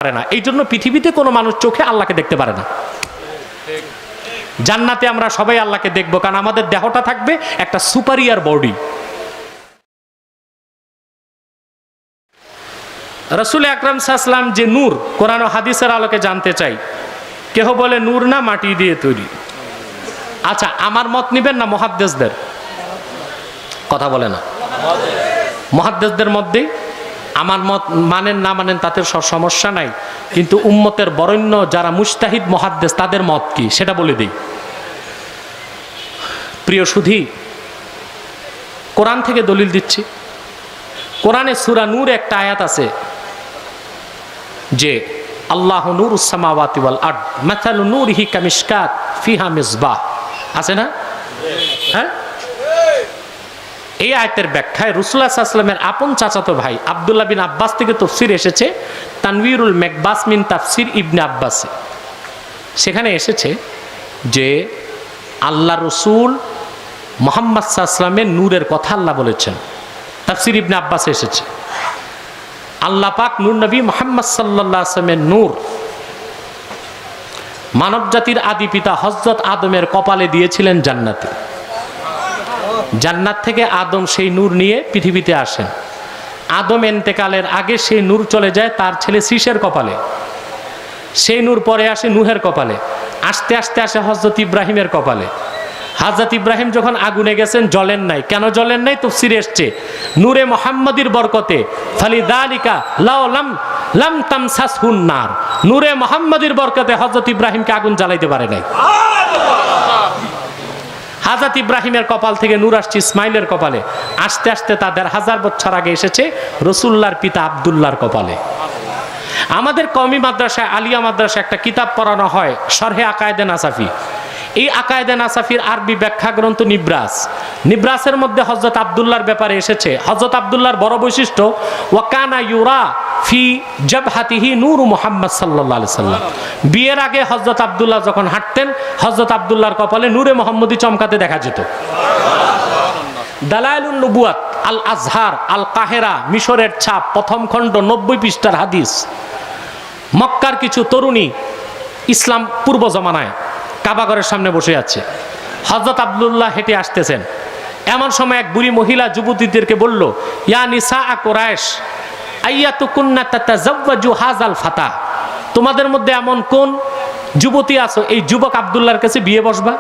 পারে না। এই জন্য পৃথিবীতে কোনো মানুষ চোখে আল্লাহকে দেখতে পারে না। জান্নাতে আমরা সবাই আল্লাহকে দেখবো, কারণ আমাদের দেহটা থাকবে একটা সুপারিয়ার বডি। রাসূল আকরাম সাল্লাল্লাহু আলাইহি ওয়াসাল্লাম যে নূর, কোরআন ও হাদিসের আলোকে জানতে চাই। কেহ বলে নূর না মাটি দিয়ে তৈরি। আচ্ছা, আমার মত নিবেন না মুহাদ্দিসদের? কথা বলে না। মুহাদ্দিসদের মধ্যে আমার মত মানেন না মানেন তাতে সমস্যা নাই, কিন্তু উম্মতের বরেণ্য যারা মুজতাহিদ মুহাদ্দিস তাদের মত কি সেটা বলে দিই। প্রিয় সুধী, কোরআন থেকে দলিল দিচ্ছি। কোরআনে সূরা নূর একটা আয়াত আছে যে আল্লাহু নূরুস সামাওয়াতি ওয়াল আরদ মাসালু নূরিহি কামিশকাত ফিহা মিসবাহ, আছে না? হ্যাঁ, এই আয়াতের ব্যাখ্যায় রাসূলুল্লাহ সাল্লাল্লাহু আলাইহি ওয়াসাল্লামের আপন চাচাতো ভাই আব্দুল্লাহ বিন আব্বাস থেকে তাফসীর এসেছে, তানবীরুল মাকবাস মিন তাফসীর ইবনে আব্বাস। সেখানে এসেছে যে আল্লাহ রাসূল মুহাম্মদ সাল্লাল্লাহু আলাইহি ওয়াসাল্লামের নূরের কথা আল্লাহ বলেছেন। তাফসীর ইবনে আব্বাস এসেছে আল্লাহ পাক নূর নবী মুহাম্মদ সাল্লাল্লাহু আলাইহি ওয়াসাল্লামের নূর মানব জাতির আদি পিতা হযরত আদমের কপালে দিয়েছিলেন জান্নাতে। জান্নাত থেকে আদম সেই নূর নিয়ে পৃথিবীতে আসেন। আদম ইন্তেকালের আগে সেই নূর চলে যায় তার ছেলে শীষের কপালে। সেই নূর পরে আসে নূহের কপালে, আস্তে আস্তে আসে হযরত ইব্রাহিমের কপালে। হযরত ইব্রাহিম যখন আগুনে গেছেন জ্বলেন নাই। কেন জ্বলেন নাই? তাফসীরে এসেছে নূরে মুহাম্মাদির বরকতে ফালিদালিকা লাম তামসাসহুন নার। নূরে মুহাম্মাদির বরকতে হযরত ইব্রাহিমকে আগুন জ্বালাইতে পারে নাই। হযরত ইব্রাহিমের কপাল থেকে নূর আসছে ইসমাইলের কপালে, আস্তে আস্তে তা ১৫০০ বছর আগে এসেছে রাসূলুল্লাহর পিতা আব্দুল্লাহর কপালে। আমাদের কওমি মাদ্রাসায় আলিয়া মাদ্রাসায় একটা কিতাব পড়ানো হয়, শরহে আকায়েদে নাসাফি। এই আকায়েদে নাসাফির আরবি ব্যাখ্যা গ্রন্থ নিব্রাস। নিব্রাসের মধ্যে হযরত আব্দুল্লাহর ব্যাপারে এসেছে। হযরত আব্দুল্লাহর বড় বৈশিষ্ট্য ওয়াকানা ইউরা ফি জাবহাতিহি নূর মুহাম্মদ সাল্লাল্লাহু আলাইহি সাল্লাম। বিয়ের আগে হযরত আব্দুল্লাহ যখন হাঁটতেন হযরত আব্দুল্লাহর কপালে নূরে মুহাম্মদি চমকাতে দেখা যেত। দালাইলুন নবুয়াত আল আজহার আল কাহেরা মিশরের ছাপ, প্রথম খণ্ড ৯০ পৃষ্ঠার হাদিস। মক্কার কিছু তরুণী ইসলাম পূর্ব জমানায় কাবাঘরের সামনে বসে আছে। হযরত আব্দুল্লাহ হেঁটে আসতেছেন। এমন সময় এক বুড়ি মহিলা যুবতীদেরকে বলল, ইয়া নিসা কুরাইশ আইয়াতুকুন্না তাতাযাওয়াজু হাযাল ফাতা। তোমাদের মধ্যে এমন কোন যুবতী আছো এই যুবক আব্দুল্লাহর কাছে বিয়ে বসবা?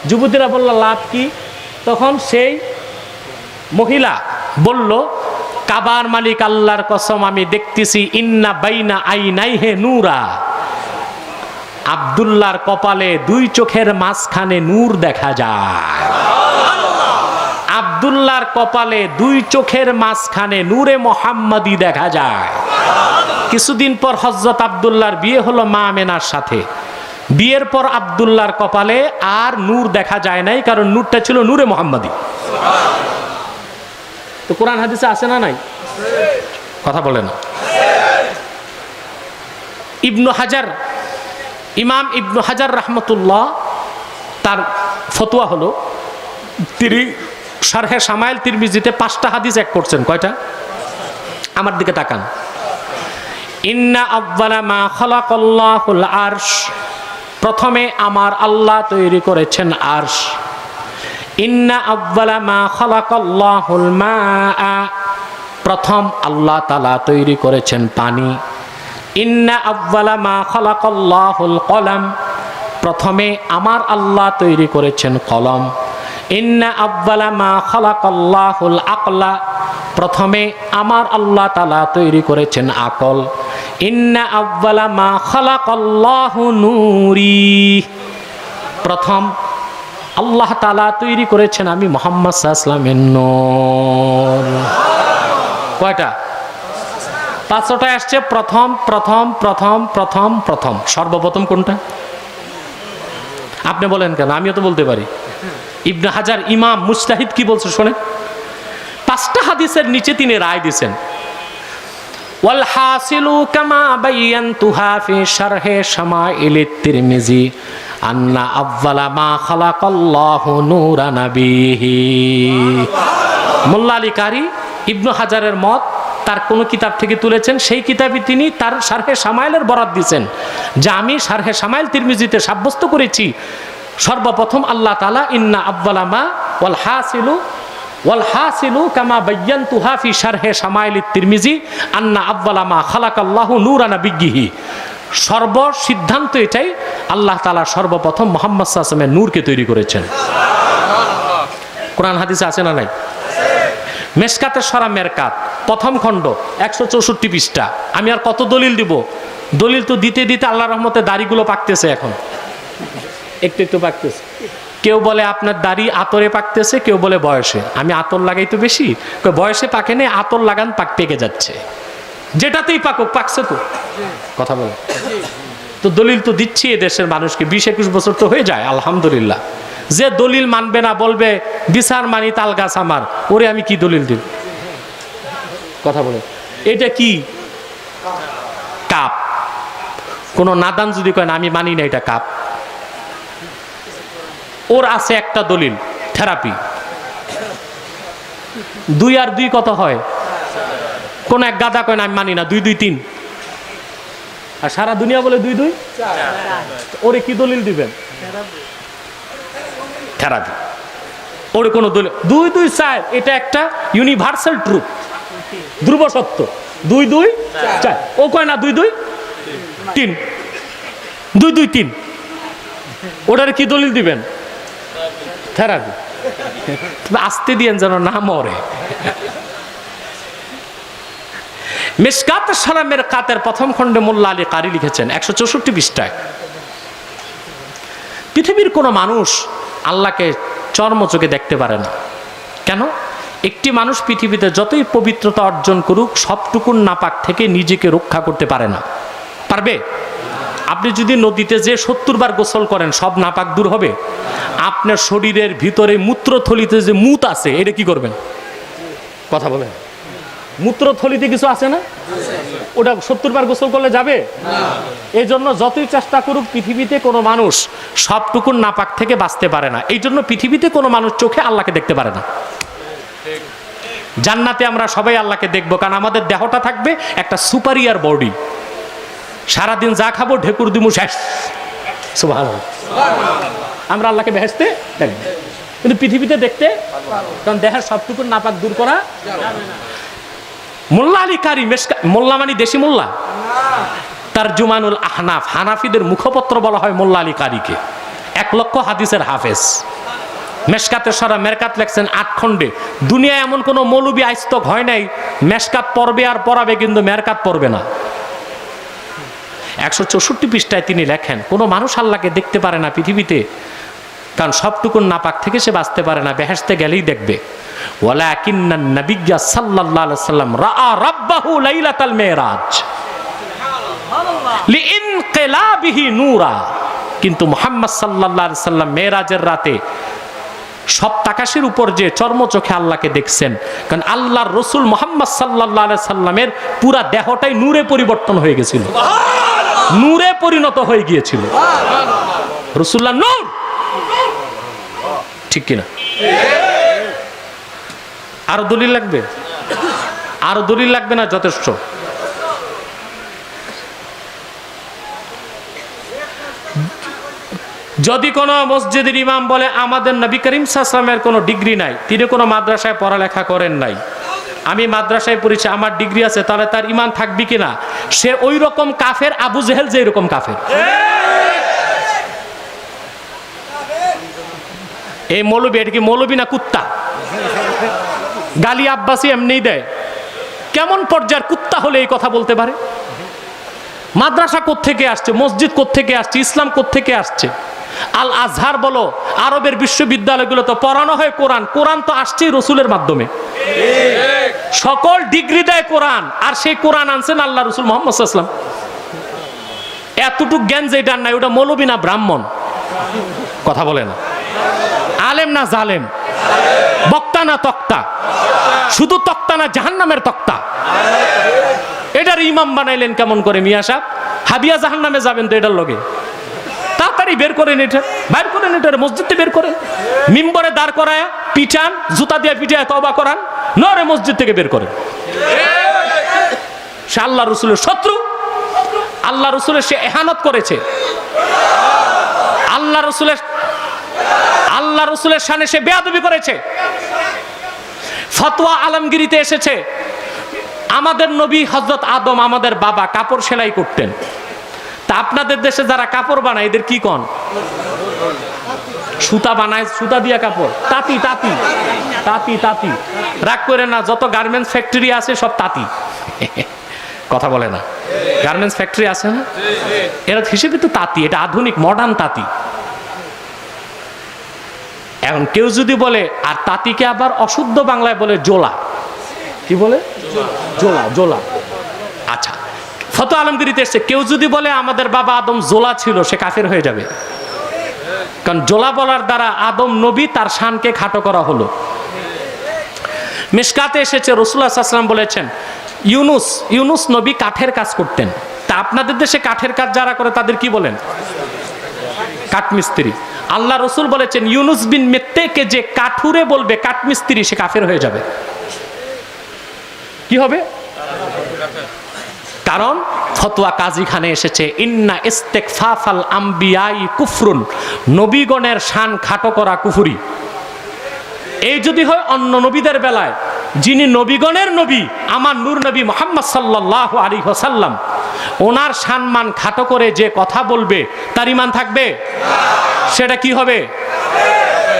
যুবতীরা বলল, লাভ কি? তখন সেই মহিলা বলল, কাবার মালিক আল্লাহর কসম আমি দেখতেছি ইন্না বাইনা আইনাইহে নূরা। আব্দুল্লাহর কপালে দুই চোখের মাঝখানে নূর দেখা যায়। আব্দুল্লাহর কপালে দুই চোখের মাঝখানে নূরে মুহাম্মাদি দেখা যায়। কিছুদিন পর হযরত আব্দুল্লাহর বিয়ে হলো মা আমেনার সাথে। বিয়ের পর আব্দুল্লাহর কপালে আর নূর দেখা যায় নাই, কারণ নূরটা ছিল নূরে মুহাম্মাদি। তো কোরআন হাদিসে আছে না নাই? কথা বলে না। ইবনু হাজার, ইমাম ইবনু হাজার রাহমাতুল্লাহ তার ফতোয়া হলো, তিনি শারহে শামাইল তিরমিজিতে ৫টা হাদিস এক করছেন। কয়টা? আমার দিকে তাকান। ইন্না আউয়ালা মা খালাকাল্লাহুল আরশ, প্রথমে আমার আল্লাহ তৈরি করেছেন আরশ। ইন্না আউয়ালা মা খালাকাল্লাহুল মাআ, প্রথম আল্লাহ তাআলা তৈরি করেছেন পানি। ইন্না আউয়ালা মা খালাকাল্লাহুল কলম, প্রথমে আমার আল্লাহ তৈরি করেছেন কলম। ইন্না আউয়ালা মা খালাকাল্লাহুল আকলা, প্রথমে আমার আল্লাহ তাআলা তৈরি করেছেন আকল। ইন্না আউয়ালা মা খালাকাল্লাহু নূরি, প্রথম আল্লাহ তাআলা তৈরি করেছেন আমি মুহাম্মদ সাল্লাল্লাহু আলাইহি ওয়াসাল্লামের নূর। কয়টা? ৫টা আসছে। প্রথম প্রথম প্রথম প্রথম প্রথম। সর্বপ্রথম কোনটা? আপনি বলেন কেন? আমিও তো বলতে পারি। ইবনে হাজার ইমাম মুজতাহিদ কি বলছে শোনেন। ৫টা হাদিসের নিচে তিনি রায় দিয়েছেন। ওয়াল হাসিলু কামা বায়ানতুহা ফি শারহে শামাইলিত তিরমিজি আন্না আউয়ালা মা খালাকাল্লাহু নূরা নাবিহি। মোল্লা আলী কারি ইবনে হাজারের মত তার কোন কিতাব থেকে তুলেছেন, সেই কিতাবে তিনি তার শারহে শামাইলের বরাত দিয়েছেন যে আমি শারহে শামাইল তিরমিজিতে সাব্যস্ত করেছি সর্বপ্রথম আল্লাহ তাআলা ইন্না আব্বালা মা ওয়াল হাসিলু কামা বায়্যানতুহা ফি শারহে শামাইল তিরমিজি আন্না আব্বালা মা খালাকাল্লাহু নূরা নাবিয়্যিহি। সিদ্ধান্ত এটাই, আল্লাহ তাআলা সর্বপ্রথম মুহাম্মদ সাল্লাল্লাহু আলাইহি ওয়াসাল্লামের নূরকে তৈরি করেছেন। কোরআন হাদিসে আছে না নাই? মেশকাতের সূরা মেরকাত প্রথম খণ্ড 164 পৃষ্ঠা। আমি আর কত দলিল দিব? দলিল তো দিতে দিতে আল্লাহর রহমতে দাড়িগুলো পাকতেছে, এখন একটু একটু পাকতেছে। কেউ বলে আপনার দাড়ি আতরে পাকতেছে, কেউ বলে বয়সে। আমি আতর লাগাই তো বেশি, বয়সে পাকে নেই, আতর লাগান পেকে যাচ্ছে। যেটাতেই পাকুক, পাকছে তো। কথা বলে তো দলিল তো দিচ্ছি এ দেশের মানুষকে, 20-21 বছর তো হয়ে যায় আলহামদুলিল্লাহ। যে দলিল মানবে না, বলবে বিচার মানি তাল গাছ আমার, ওরে আমি কি দলিল দিব? কথা বলে এটা কি কাপ? কোন নাদান যদি কয় না আমি মানি না এটা কাপ, ওর আছে একটা দলিল থেরাপি। 2 আর 2 কত হয়? কোন এক গাদা কয় না আমি মানি না, 2 2 3, আর সারা দুনিয়া বলে 2 2 4। ওরে কি দলিল দিবেন? থেরাপি। ওরে কোন দলিল 2 2 4, এটা একটা ইউনিভার্সাল ট্রুথ, ধ্রুব সত্য। 2 2 4, ও কয় না 2 2 3, 2 2 3। ওটার কি দলিল দিবেন? থেরাপি। আসতে দিয়েন যেন না মরে। মিশকাতুস সূরা মেরকাতের প্রথম খণ্ডে মোল্লা আলী কারি লিখেছেন 164 পৃষ্ঠায়, পৃথিবীর কোনো মানুষ আল্লাহকে চর্মচোখে দেখতে পারে না। কেন? একটি মানুষ পৃথিবীতে যতই পবিত্রতা অর্জন করুক, সবটুকুন নাপাক থেকে নিজেকে রক্ষা করতে পারে না। পারবে? আপনি যদি নদীতে যে 70 বার গোসল করেন, সব নাপাক দূর হবে? আপনার শরীরের ভিতরে মূত্রথলিতে যে মুত আছে, এটা কি করবেন? কথা বলেন। মূত্রথলিতে কিছু আছে না, ওটা 70 বার গোসল করলে যাবে? এই জন্য যতই চেষ্টা করুক পৃথিবীতে কোনো মানুষ সবটুকুন নাপাক থেকে বাঁচতে পারে না। এই জন্য পৃথিবীতে কোনো মানুষ চোখে আল্লাহকে দেখতে পারে না। জান্নাতে আমরা সবাই আল্লাহকে দেখবো, কারণ আমাদের দেহটা থাকবে একটা সুপারিয়ার বডি। সারাদিন যা খাবো ঢেকুর দিমু শেষ, সুবহানাল্লাহ। আমরা আল্লাহকে বেহেশতে দেখবো, কিন্তু পৃথিবীতে দেখতে, কারণ দেহের সবটুকুন নাপাক দূর করা যাবে না। মোল্লা আলী কারি, মোল্লা মানে দেশি মোল্লা, তারজুমানুল আহনাফ, হানাফিদের মুখপত্র বলা হয় মোল্লা আলী কারিকে। 1 লক্ষ হাদিসের হাফেজ। মেশকাতের সূরা মেরকাত লেখছেন 8 খণ্ডে। দুনিয়ায় এমন কোন মৌলবী আইস্তক হয় নাই মেশকাত পড়বে আর পড়াবে কিন্তু মেরকাত পড়বে না। 164 পৃষ্ঠায় তিনি লেখেন, কোন মানুষ আল্লাহকে দেখতে পারে না পৃথিবীতে, কারণ সবটুকুন নাপাক থেকে সে বাঁচতে পারে না। বেহেশতে গেলেই দেখবে। ওয়ালাকিন্নান নাবিয়্যা সাল্লাল্লাহু আলাইহি ওয়াসাল্লাম রাআ রাব্বাহু লাইলাতাল মিরাজ লিইনকিলাবিহি নূরা। কিন্তু মুহাম্মদ সাল্লাল্লাহু আলাইহি ওয়াসাল্লাম মেরাজের রাতে সপ্তাকাশের উপর যে চর্মচোখে আল্লাহকে দেখছেন, কারণ আল্লাহর রাসূল মুহাম্মদ সাল্লাল্লাহু আলাইহি সাল্লামের পুরা দেহটাই নূরে পরিবর্তন হয়ে গেছিল, নূরে পরিণত হয়ে গিয়েছিল। রাসূলুল্লাহ নূর, ঠিক কিনা? আরো দলিল লাগবে? আরো দলিল লাগবে না? যথেষ্ট। যদি কোনো মসজিদের ইমাম বলে আমাদের নবী করিম সাল্লাল্লাহু আলাইহি ওয়াসাল্লামের কোনো ডিগ্রি নাই, তিনি কোনো মাদ্রাসায় পড়ালেখা করেন নাই, আমি মাদ্রাসায় পড়েছি, আমার ডিগ্রি আছে, তাহলে তার ঈমান থাকবে কিনা? সে ওই রকম কাফের আবু জেহেল যে এরকম কাফের। এই মৌলবী, এটা কি মৌলবী না কুত্তা? গালি আব্বাসী এমনিই দেয়। কেমন পর্যায়ের কুত্তা হলে এই কথা বলতে পারে? মাদ্রাসা কোত্থেকে আসছে, মসজিদ কোত্থেকে আসছে, ইসলাম কোত্থেকে আসছে? আল আজহার বলো, আরবের বিশ্ববিদ্যালয়গুলো তো পড়ানো হয় কোরআন। কোরআন তো আসছেই রসুলের মাধ্যমে, সকল ডিগ্রি দেয় কোরআন, আর সেই কোরআন আনছেন আল্লাহ রসুল মুহাম্মদ সাল্লাল্লাহু আলাইহি ওয়াসাল্লাম। এতটুক জ্ঞান যেটার নাই, ওটা মৌলবী না ব্রাহ্মণ? কথা বলে না। আলেম না জালেম? বক্তা না তক্তা? শুধু তক্তা না জাহান্নামের তক্তা? এটার ইমাম বানাইলেন কেমন করে মিয়া সাহেব? হাবিয়া জাহান্নামে যাবেন তো এটার লগে। তাড়াতাড়ি বের করেন, এটা বের করেন, এটার মসজিদে বের করেন, মিম্বরে দাঁড় করায় পিটান, জুতা দিয়ে পিটায় তওবা করান, নরে মসজিদ থেকে বের করেন। সে আল্লাহ রসুলের শত্রু, আল্লাহ রসুলের সে এহানত করেছে, আল্লাহ রসুলের শানে সে বেয়াদবি করেছে। ফতোয়া আলমগিরিতে এসেছে আমাদের নবী হযরত আদম আমাদের বাবা কাপড় সেলাই করতেন। তা আপনাদের দেশে যারা কাপড় বানায় এদের কি কন? সুতা বানায়, সুতা দিয়া কাপড়, তাঁতি তাঁতি তাঁতি তাঁতি। রাগ করে না, যত গার্মেন্টস ফ্যাক্টরি আছে সব তাঁতি। কথা বলে না, গার্মেন্টস ফ্যাক্টরি আছে না, এরা হিসেবে তো তাঁতি, এটা আধুনিক মডার্ন তাঁতি। এখন কেউ যদি বলে, আর তাঁতিকে আবার অশুদ্ধ বাংলায় বলে জোলা, কি বলে? জোলা, জোলা। আচ্ছা, ফতোয়া আলমগিরিতে এসছে কেউ যদি বলে আমাদের বাবা আদম জোলা ছিল, সে কাফের হয়ে যাবে। কারণ জোলা বলার দ্বারা আদম নবী তার শানকে খাটো করা হলো। মিশকাতে এসেছে রাসূলুল্লাহ সাল্লাল্লাহু আলাইহি ওয়াসাল্লাম বলেছেন ইউনুস নবী কাঠের কাজ করতেন। তা আপনাদের দেশে কাঠের কাজ যারা করে তাদের কি বলেন? কাঠমিস্ত্রি। আল্লাহ রসুল বলেছেন ইউনুস বিন মেত্তেকে যে কাঠুরে বলবে কাঠমিস্ত্রি, সে কাফের হয়ে যাবে। কি হবে? কারণ ফতোয়া কাজীখানে এসেছে ইন্না ইস্তেগফাফাল আম্বিয়াই কুফরুন, নবীগণের শান খাটো করা কুফরি। এই যদি হয় অন্য নবীদের বেলায়, যিনি নবীগণের নবী আমার নূর নবী মুহাম্মদ সাল্লাল্লাহু আলাইহি ওয়াসাল্লাম, ওনার সম্মান খাটো করে যে কথা বলবে তার ঈমান থাকবে? সেটা কি হবে?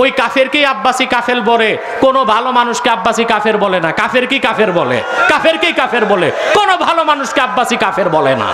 ওই কাফেরকেই আব্বাসি কাফের বলে, কোনো ভালো মানুষকে আব্বাসি কাফের বলে না। কাফেরকেই কাফের বলে, কাফেরকেই কাফের বলে, কোনো ভালো মানুষকে আব্বাসি কাফের বলে না।